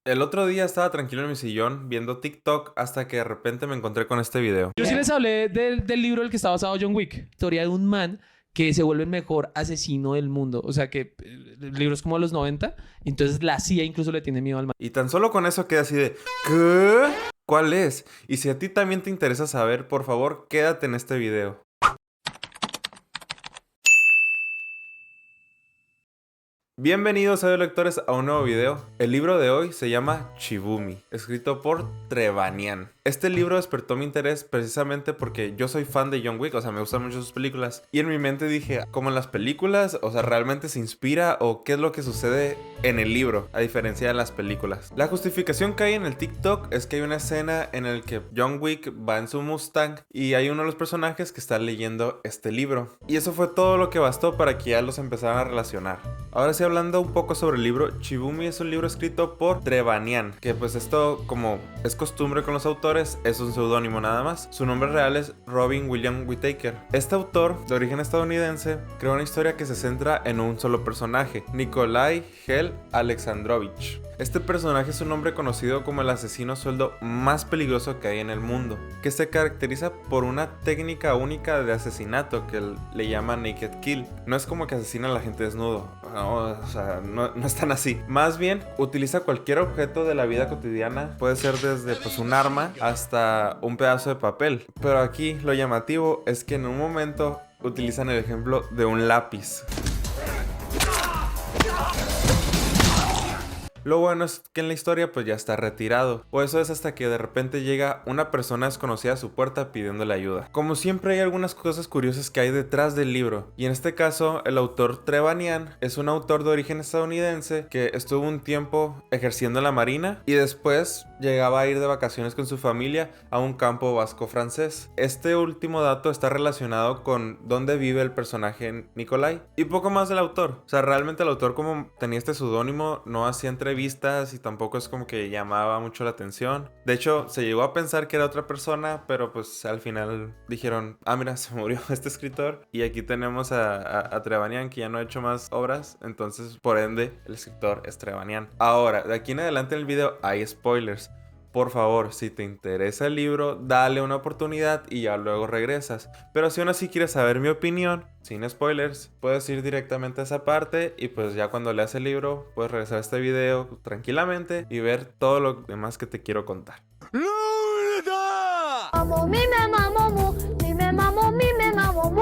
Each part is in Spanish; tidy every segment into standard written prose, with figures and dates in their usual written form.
El otro día estaba tranquilo en mi sillón viendo TikTok hasta que de repente me encontré con este video. Yo sí les hablé del libro del que está basado John Wick. Historia de un man que se vuelve el mejor asesino del mundo. O sea que el libro es como de los 90. Entonces la CIA incluso le tiene miedo al man. Y tan solo con eso queda así de ¿qué? ¿Cuál es? Y si a ti también te interesa saber, por favor, quédate en este video. Bienvenidos lectores a un nuevo video. El libro de hoy se llama Shibumi, escrito por Trevanian. Este libro despertó mi interés precisamente porque yo soy fan de John Wick, o sea, me gustan mucho sus películas. Y en mi mente dije, ¿cómo en las películas? O sea, ¿realmente se inspira o qué es lo que sucede en el libro, a diferencia de las películas? La justificación que hay en el TikTok es que hay una escena en la que John Wick va en su Mustang y hay uno de los personajes que está leyendo este libro. Y eso fue todo lo que bastó para que ya los empezaran a relacionar. Ahora sí, hablando un poco sobre el libro, Shibumi es un libro escrito por Trevanian, que pues esto, como es costumbre con los autores, es un seudónimo nada más. Su nombre real es Robin William Whitaker. Este autor, de origen estadounidense, creó una historia que se centra en un solo personaje, Nikolai Hell Alexandrovich. Este personaje es un hombre conocido como el asesino a sueldo más peligroso que hay en el mundo, que se caracteriza por una técnica única de asesinato que le llama Naked Kill. No es como que asesina a la gente desnudo, no es tan así. Más bien, utiliza cualquier objeto de la vida cotidiana, puede ser desde pues un arma hasta un pedazo de papel. Pero aquí lo llamativo es que en un momento utilizan el ejemplo de un lápiz. Lo bueno es que en la historia pues ya está retirado, o eso es hasta que de repente llega una persona desconocida a su puerta pidiéndole ayuda. Como siempre hay algunas cosas curiosas que hay detrás del libro, y en este caso el autor Trevanian es un autor de origen estadounidense que estuvo un tiempo ejerciendo en la marina y después llegaba a ir de vacaciones con su familia a un campo vasco francés. Este último dato está relacionado con dónde vive el personaje Nikolai y poco más del autor. O sea, realmente el autor, como tenía este seudónimo, no hacía entrevistas y tampoco es como que llamaba mucho la atención. De hecho, se llegó a pensar que era otra persona, pero pues al final dijeron, ah, mira, se murió este escritor. Y aquí tenemos a Trevanian, que ya no ha hecho más obras, entonces por ende el escritor es Trevanian. Ahora, de aquí en adelante en el video hay spoilers. Por favor, si te interesa el libro, dale una oportunidad y ya luego regresas. Pero si aún así quieres saber mi opinión, sin spoilers, puedes ir directamente a esa parte y pues ya cuando leas el libro, puedes regresar a este video tranquilamente y ver todo lo demás que te quiero contar.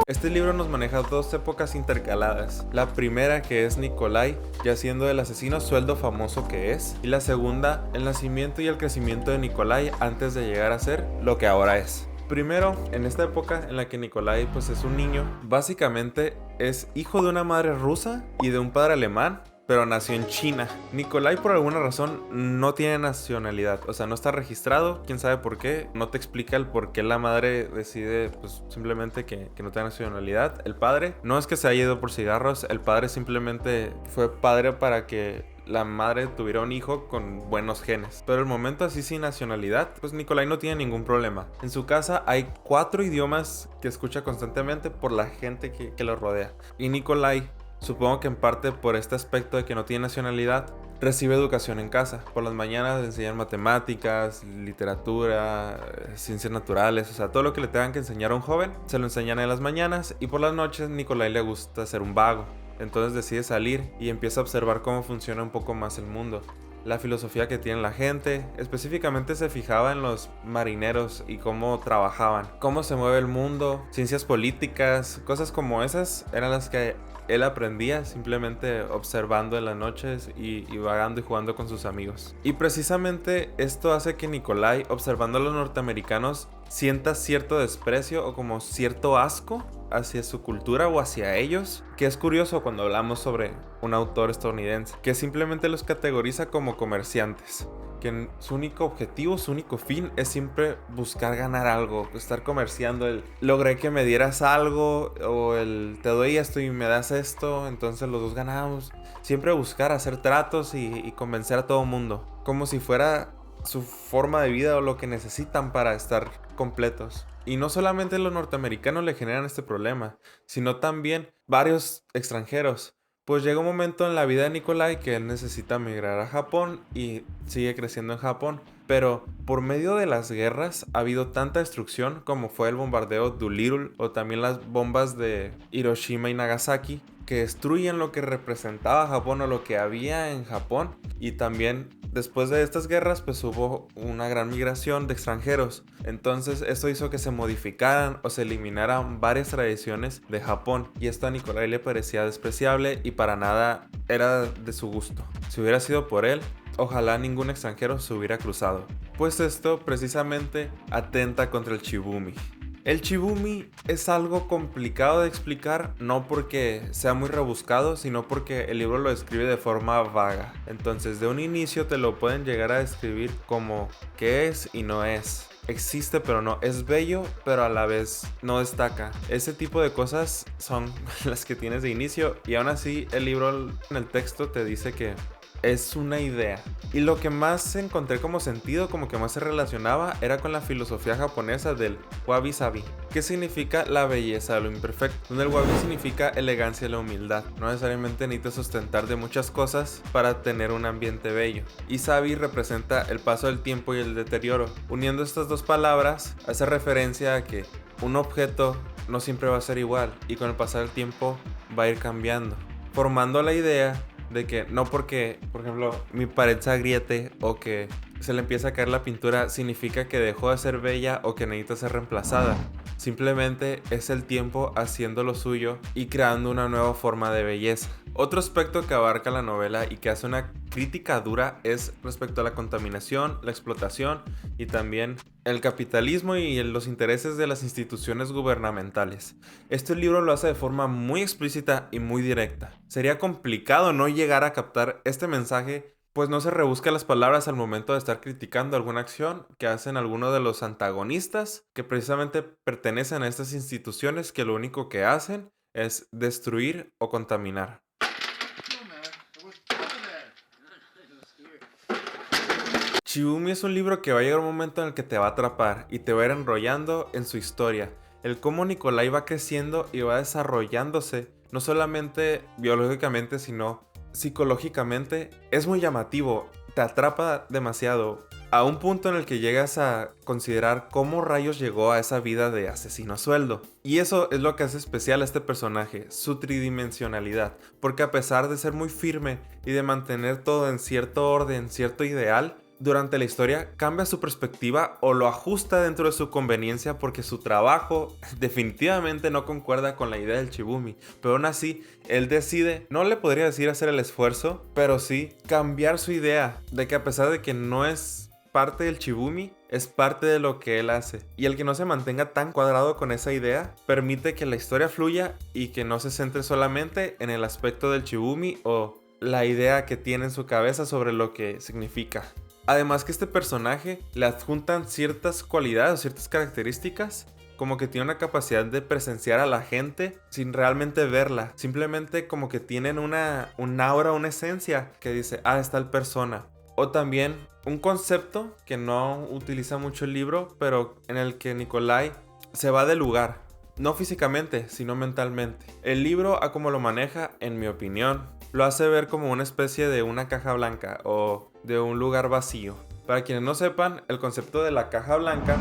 Este libro nos maneja dos épocas intercaladas. La primera, que es Nikolai, ya siendo el asesino a sueldo famoso que es, y la segunda, el nacimiento y el crecimiento de Nikolai antes de llegar a ser lo que ahora es. Primero, en esta época en la que Nikolai pues es un niño, básicamente es hijo de una madre rusa y de un padre alemán, pero nació en China. Nikolai por alguna razón no tiene nacionalidad, o sea, no está registrado, quién sabe por qué, no te explica el por qué la madre decide pues simplemente que no tenga nacionalidad. El padre no es que se haya ido por cigarros, el padre simplemente fue padre para que la madre tuviera un hijo con buenos genes. Pero el momento así sin nacionalidad, pues Nikolai no tiene ningún problema. En su casa hay 4 idiomas que escucha constantemente por la gente que lo rodea. Y Nikolai, supongo que en parte por este aspecto de que no tiene nacionalidad, recibe educación en casa. Por las mañanas le enseñan matemáticas, literatura, ciencias naturales, o sea, todo lo que le tengan que enseñar a un joven, se lo enseñan en las mañanas, y por las noches Nikolai le gusta ser un vago. Entonces decide salir y empieza a observar cómo funciona un poco más el mundo. La filosofía que tiene la gente, específicamente se fijaba en los marineros y cómo trabajaban, cómo se mueve el mundo, ciencias políticas, cosas como esas eran las que él aprendía simplemente observando en las noches y vagando y jugando con sus amigos. Y precisamente esto hace que Nikolai, observando a los norteamericanos, sienta cierto desprecio o como cierto asco hacia su cultura o hacia ellos, que es curioso cuando hablamos sobre un autor estadounidense que simplemente los categoriza como comerciantes, que su único objetivo, su único fin es siempre buscar ganar algo, estar comerciando el logré que me dieras algo, o el te doy esto y me das esto, entonces los dos ganamos. Siempre buscar hacer tratos y convencer a todo mundo, como si fuera su forma de vida o lo que necesitan para estar completos. Y no solamente los norteamericanos le generan este problema, sino también varios extranjeros. Pues llega un momento en la vida de Nikolai que él necesita migrar a Japón y sigue creciendo en Japón. Pero por medio de las guerras ha habido tanta destrucción como fue el bombardeo Doolittle o también las bombas de Hiroshima y Nagasaki, que destruyen lo que representaba Japón o lo que había en Japón. Y también después de estas guerras pues hubo una gran migración de extranjeros. Entonces esto hizo que se modificaran o se eliminaran varias tradiciones de Japón. Y esto a Nikolai le parecía despreciable y para nada era de su gusto. Si hubiera sido por él, ojalá ningún extranjero se hubiera cruzado. Pues esto precisamente atenta contra el Shibumi. El Shibumi es algo complicado de explicar, no porque sea muy rebuscado, sino porque el libro lo describe de forma vaga. Entonces, de un inicio te lo pueden llegar a describir como qué es y no es. Existe pero no, es bello pero a la vez no destaca. Ese tipo de cosas son las que tienes de inicio y aún así el libro en el texto te dice que es una idea. Y lo que más encontré como sentido, como que más se relacionaba, era con la filosofía japonesa del wabi-sabi, que significa la belleza de lo imperfecto, donde el wabi significa elegancia y la humildad. No necesariamente necesitas sustentar de muchas cosas para tener un ambiente bello. Y sabi representa el paso del tiempo y el deterioro. Uniendo estas dos palabras, hace referencia a que un objeto no siempre va a ser igual y con el pasar del tiempo va a ir cambiando, formando la idea de que no porque, por ejemplo, mi pared se agriete o que se le empieza a caer la pintura significa que dejó de ser bella o que necesita ser reemplazada. Simplemente es el tiempo haciendo lo suyo y creando una nueva forma de belleza. Otro aspecto que abarca la novela y que hace una crítica dura es respecto a la contaminación, la explotación y también el capitalismo y los intereses de las instituciones gubernamentales. Este libro lo hace de forma muy explícita y muy directa. Sería complicado no llegar a captar este mensaje, pues no se rebusca las palabras al momento de estar criticando alguna acción que hacen algunos de los antagonistas que precisamente pertenecen a estas instituciones que lo único que hacen es destruir o contaminar. Shibumi es un libro que va a llegar un momento en el que te va a atrapar y te va a ir enrollando en su historia. El cómo Nikolai va creciendo y va desarrollándose, no solamente biológicamente, sino psicológicamente, es muy llamativo, te atrapa demasiado, a un punto en el que llegas a considerar cómo rayos llegó a esa vida de asesino a sueldo. Y eso es lo que hace especial a este personaje, su tridimensionalidad, porque a pesar de ser muy firme y de mantener todo en cierto orden, cierto ideal, durante la historia cambia su perspectiva o lo ajusta dentro de su conveniencia porque su trabajo definitivamente no concuerda con la idea del Shibumi. Pero aún así, él decide, no le podría decir hacer el esfuerzo, pero sí cambiar su idea de que a pesar de que no es parte del Shibumi, es parte de lo que él hace. Y el que no se mantenga tan cuadrado con esa idea permite que la historia fluya y que no se centre solamente en el aspecto del Shibumi o la idea que tiene en su cabeza sobre lo que significa. Además que este personaje le adjuntan ciertas cualidades o ciertas características, como que tiene una capacidad de presenciar a la gente sin realmente verla. Simplemente como que tienen un aura, una esencia que dice, ah, es tal persona. O también un concepto que no utiliza mucho el libro, pero en el que Nikolai se va del lugar. No físicamente, sino mentalmente. El libro, a como lo maneja, en mi opinión, lo hace ver como una especie de una caja blanca o de un lugar vacío. Para quienes no sepan, el concepto de la caja blanca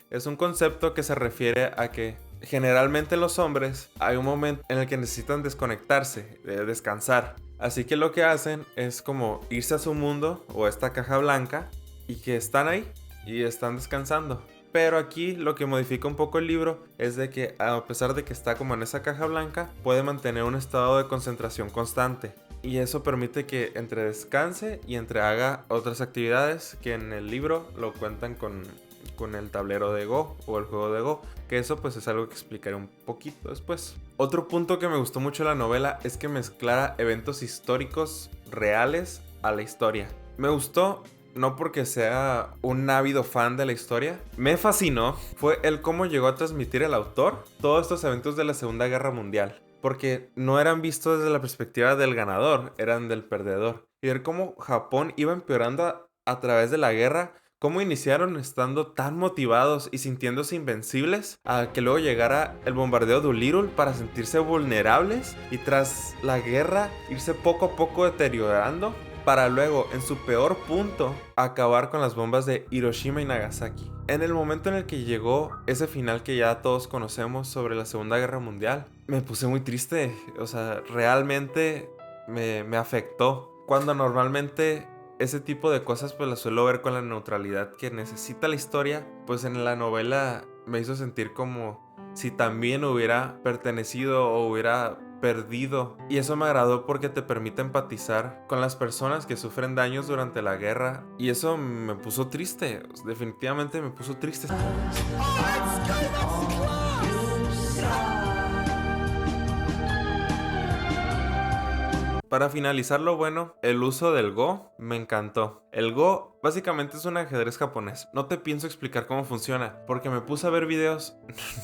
es un concepto que se refiere a que generalmente los hombres hay un momento en el que necesitan desconectarse, descansar. Así que lo que hacen es como irse a su mundo o esta caja blanca y que están ahí y están descansando. Pero aquí lo que modifica un poco el libro es de que a pesar de que está como en esa caja blanca, puede mantener un estado de concentración constante. Y eso permite que entre descanse y entre haga otras actividades que en el libro lo cuentan con el tablero de Go o el juego de Go. Que eso pues es algo que explicaré un poquito después. Otro punto que me gustó mucho de la novela es que mezclara eventos históricos reales a la historia. Me gustó no porque sea un ávido fan de la historia. Me fascinó fue el cómo llegó a transmitir el autor todos estos eventos de la Segunda Guerra Mundial. Porque no eran vistos desde la perspectiva del ganador, eran del perdedor. Y ver cómo Japón iba empeorando a través de la guerra Cómo iniciaron estando tan motivados y sintiéndose invencibles, a que luego llegara el bombardeo de Ulirul para sentirse vulnerables y tras la guerra irse poco a poco deteriorando, para luego, en su peor punto, acabar con las bombas de Hiroshima y Nagasaki. En el momento en el que llegó ese final que ya todos conocemos sobre la Segunda Guerra Mundial, me puse muy triste. O sea, realmente me afectó. Cuando normalmente ese tipo de cosas pues las suelo ver con la neutralidad que necesita la historia, pues en la novela me hizo sentir como si también hubiera pertenecido o hubiera perdido. Y eso me agradó porque te permite empatizar con las personas que sufren daños durante la guerra. Y eso me puso triste, definitivamente me puso triste. Para finalizar lo bueno, el uso del Go me encantó. El Go básicamente es un ajedrez japonés. No te pienso explicar cómo funciona, porque me puse a ver videos,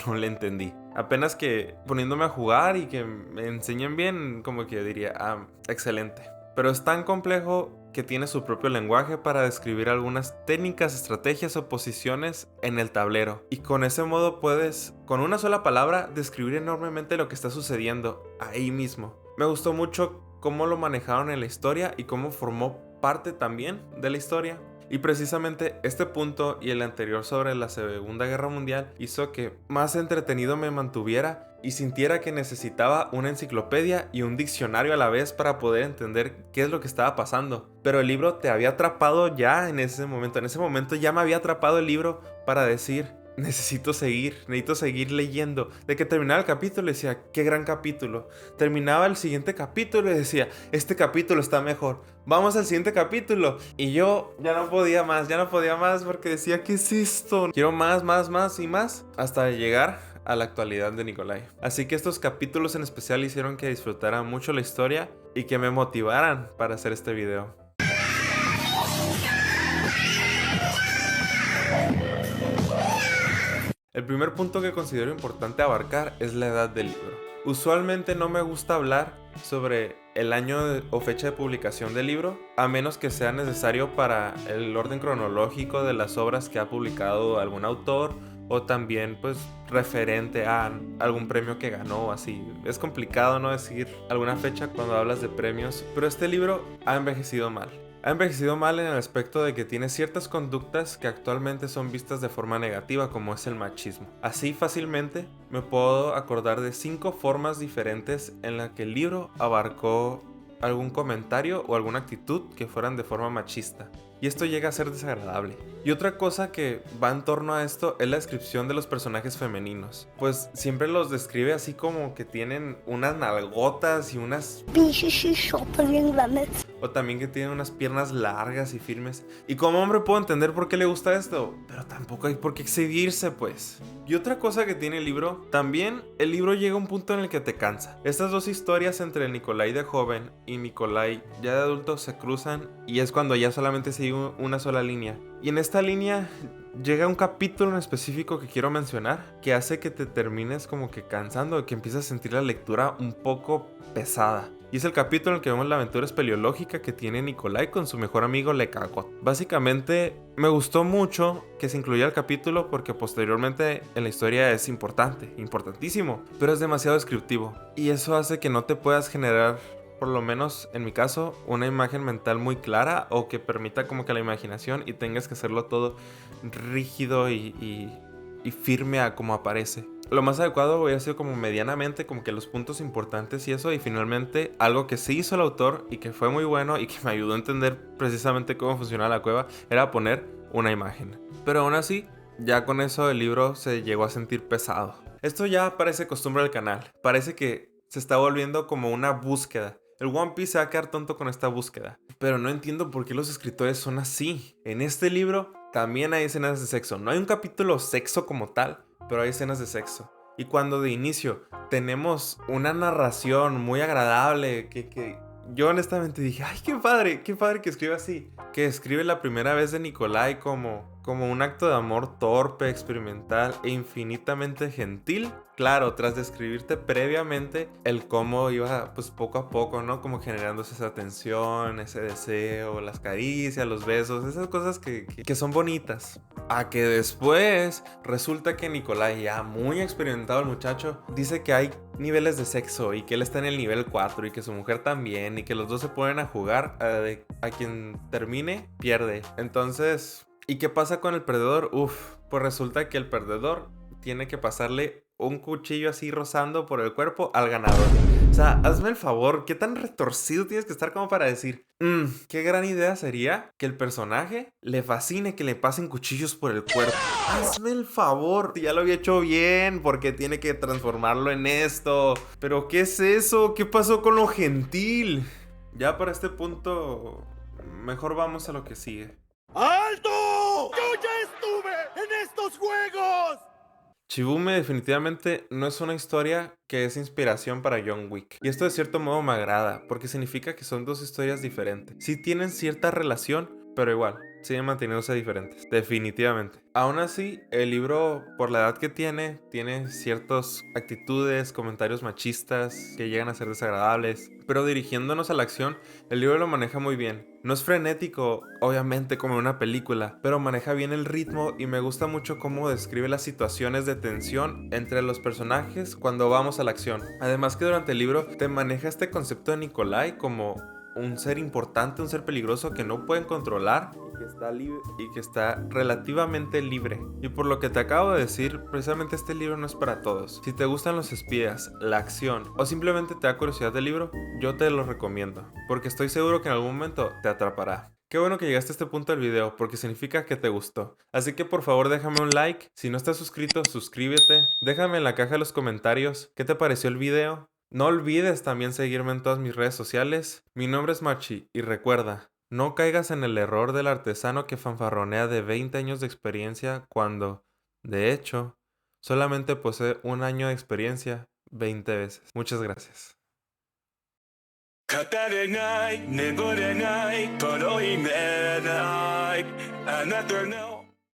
no le entendí. Apenas que poniéndome a jugar y que me enseñen bien, como que diría, excelente. Pero es tan complejo que tiene su propio lenguaje para describir algunas técnicas, estrategias o posiciones en el tablero. Y con ese modo puedes, con una sola palabra, describir enormemente lo que está sucediendo ahí mismo. Me gustó mucho cómo lo manejaron en la historia y cómo formó parte también de la historia. Y precisamente este punto y el anterior sobre la Segunda Guerra Mundial hizo que más entretenido me mantuviera y sintiera que necesitaba una enciclopedia y un diccionario a la vez para poder entender qué es lo que estaba pasando. Pero el libro te había atrapado ya en ese momento. En ese momento ya me había atrapado el libro para decir: necesito seguir leyendo. De que terminaba el capítulo y decía, qué gran capítulo. Terminaba el siguiente capítulo y decía, este capítulo está mejor, vamos al siguiente capítulo. Y yo ya no podía más porque decía, ¿qué es esto? Quiero más y más, hasta llegar a la actualidad de Nikolai. Así que estos capítulos en especial hicieron que disfrutara mucho la historia y que me motivaran para hacer este video. El primer punto que considero importante abarcar es la edad del libro. Usualmente no me gusta hablar sobre el año o fecha de publicación del libro, a menos que sea necesario para el orden cronológico de las obras que ha publicado algún autor, o también pues referente a algún premio que ganó o así. Es complicado no decir alguna fecha cuando hablas de premios, pero este libro ha envejecido mal. Ha envejecido mal en el aspecto de que tiene ciertas conductas que actualmente son vistas de forma negativa, como es el machismo. Así fácilmente me puedo acordar de 5 formas diferentes en las que el libro abarcó algún comentario o alguna actitud que fueran de forma machista. Y esto llega a ser desagradable. Y otra cosa que va en torno a esto es la descripción de los personajes femeninos. Pues siempre los describe así como que tienen unas nalgotas y unas... o también que tienen unas piernas largas y firmes. Y como hombre puedo entender por qué le gusta esto, pero tampoco hay por qué exhibirse, pues. Y otra cosa que tiene el libro, también el libro llega a un punto en el que te cansa. Estas dos historias entre Nikolai de joven y Nikolai ya de adulto se cruzan y es cuando ya solamente sigue una sola línea. Y en esta línea llega un capítulo en específico que quiero mencionar, que hace que te termines como que cansando, que empieces a sentir la lectura un poco pesada. Y es el capítulo en el que vemos la aventura espeleológica que tiene Nikolai con su mejor amigo Lekagot. Básicamente me gustó mucho que se incluyera el capítulo porque posteriormente en la historia es importantísimo, pero es demasiado descriptivo. Y eso hace que no te puedas generar, por lo menos en mi caso, una imagen mental muy clara, o que permita como que la imaginación y tengas que hacerlo todo rígido y firme a como aparece. Lo más adecuado hubiera sido como medianamente como que los puntos importantes y eso, y finalmente algo que sí hizo el autor y que fue muy bueno y que me ayudó a entender precisamente cómo funcionaba la cueva era poner una imagen. Pero aún así, ya con eso el libro se llegó a sentir pesado. Esto ya parece costumbre del canal, parece que se está volviendo como una búsqueda. El One Piece se va a quedar tonto con esta búsqueda, pero no entiendo por qué los escritores son así. En este libro también hay escenas de sexo. No hay un capítulo sexo como tal, pero hay escenas de sexo. Y cuando de inicio tenemos una narración muy agradable que yo honestamente dije, ay, qué padre que escribe así. Que escribe la primera vez de Nikolai como un acto de amor torpe, experimental e infinitamente gentil. Claro, tras describirte previamente el cómo iba pues poco a poco, ¿no? Como generándose esa tensión, ese deseo, las caricias, los besos, esas cosas que son bonitas. A que después resulta que Nikolai, ya muy experimentado el muchacho, dice que hay niveles de sexo y que él está en el nivel 4 y que su mujer también y que los dos se ponen a jugar, a quien termine pierde. Entonces, ¿y qué pasa con el perdedor? Pues resulta que el perdedor tiene que pasarle un cuchillo así rozando por el cuerpo al ganador. O sea, hazme el favor, ¿qué tan retorcido tienes que estar como para decir, qué gran idea sería que el personaje le fascine que le pasen cuchillos por el cuerpo? Hazme el favor, ya lo había hecho bien, porque tiene que transformarlo en esto. Pero ¿qué es eso? ¿Qué pasó con lo gentil? Ya para este punto, mejor vamos a lo que sigue. ¡Alto! ¡Yo ya estuve en estos juegos! Shibume definitivamente no es una historia que es inspiración para John Wick. Y esto de cierto modo me agrada, porque significa que son dos historias diferentes. Sí tienen cierta relación, pero igual, siguen manteniéndose diferentes. Definitivamente. Aún así, el libro, por la edad que tiene ciertas actitudes, comentarios machistas que llegan a ser desagradables. Pero dirigiéndonos a la acción, el libro lo maneja muy bien. No es frenético, obviamente, como en una película, pero maneja bien el ritmo y me gusta mucho cómo describe las situaciones de tensión entre los personajes cuando vamos a la acción. Además que durante el libro te maneja este concepto de Nikolai como un ser importante, un ser peligroso que no pueden controlar y que está relativamente libre. Y por lo que te acabo de decir, precisamente este libro no es para todos. Si te gustan los espías, la acción o simplemente te da curiosidad del libro, yo te lo recomiendo, porque estoy seguro que en algún momento te atrapará. Qué bueno que llegaste a este punto del video, porque significa que te gustó. Así que por favor déjame un like. Si no estás suscrito, suscríbete. Déjame en la caja de los comentarios qué te pareció el video. No olvides también seguirme en todas mis redes sociales. Mi nombre es Machi y recuerda, no caigas en el error del artesano que fanfarronea de 20 años de experiencia cuando, de hecho, solamente posee un año de experiencia 20 veces. Muchas gracias. 語れない眠れないこの夢ないあなたの